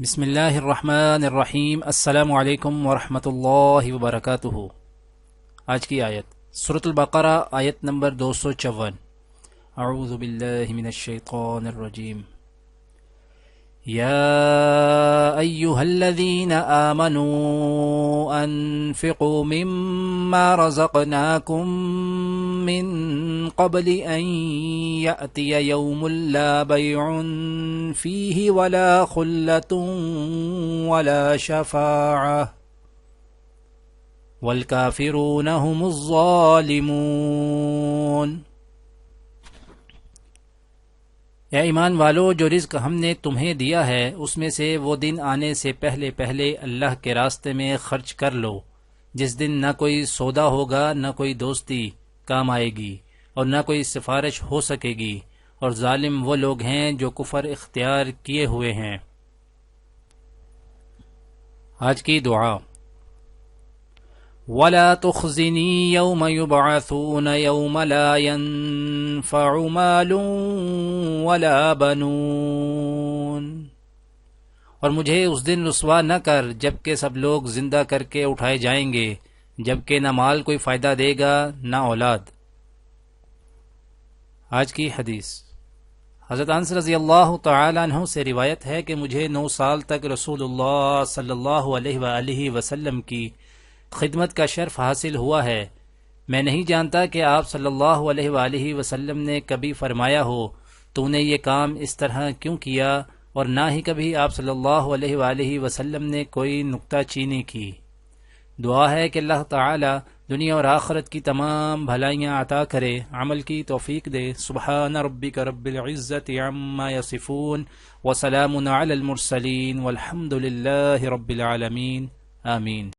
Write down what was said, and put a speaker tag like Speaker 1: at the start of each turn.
Speaker 1: بسم اللہ الرحمن الرحیم۔ السلام علیکم ورحمۃ اللہ وبرکاتہ۔ آج کی آیت سورۃ البقرہ، آیت نمبر 254۔ اعوذ باللہ من الشیطان الرجیم۔ یا ایہا الذین آمنوا انفقوا مما رزقناکم من قبل ان یأتی یوم لا بیع فیہ ولا خلۃ ولا شفاعہ والکافرون هم الظالمون۔ اے ایمان والو، جو رزق ہم نے تمہیں دیا ہے اس میں سے وہ دن آنے سے پہلے پہلے اللہ کے راستے میں خرچ کر لو، جس دن نہ کوئی سودا ہوگا، نہ کوئی دوستی کام آئے گی اور نہ کوئی سفارش ہو سکے گی، اور ظالم وہ لوگ ہیں جو کفر اختیار کیے ہوئے ہیں۔ آج کی دعا۔ وَلَا تُخْزِنِي يَوْمَ يُبْعَثُونَ يَوْمَ لَا يَنفَعُ مَالٌ وَلَا بَنُونَ۔ اور مجھے اس دن رسوا نہ کر جبکہ سب لوگ زندہ کر کے اٹھائے جائیں گے، جبکہ نہ مال کوئی فائدہ دے گا نہ اولاد۔ آج کی حدیث۔ حضرت انس رضی اللہ تعالی عنہ سے روایت ہے کہ مجھے 9 سال تک رسول اللہ صلی اللہ علیہ وآلہ وسلم کی خدمت کا شرف حاصل ہوا ہے۔ میں نہیں جانتا کہ آپ صلی اللہ علیہ وآلہ وسلم نے کبھی فرمایا ہو تو نے یہ کام اس طرح کیوں کیا، اور نہ ہی کبھی آپ صلی اللہ علیہ وآلہ وسلم نے کوئی نکتہ چینی کی۔ دعا ہے کہ اللہ تعالی دنیا اور آخرت کی تمام بھلائیاں عطا کرے، عمل کی توفیق دے۔ سبحان ربک رب العزت عما یصفون وسلام علی المرسلین والحمد للہ رب العالمین، آمین۔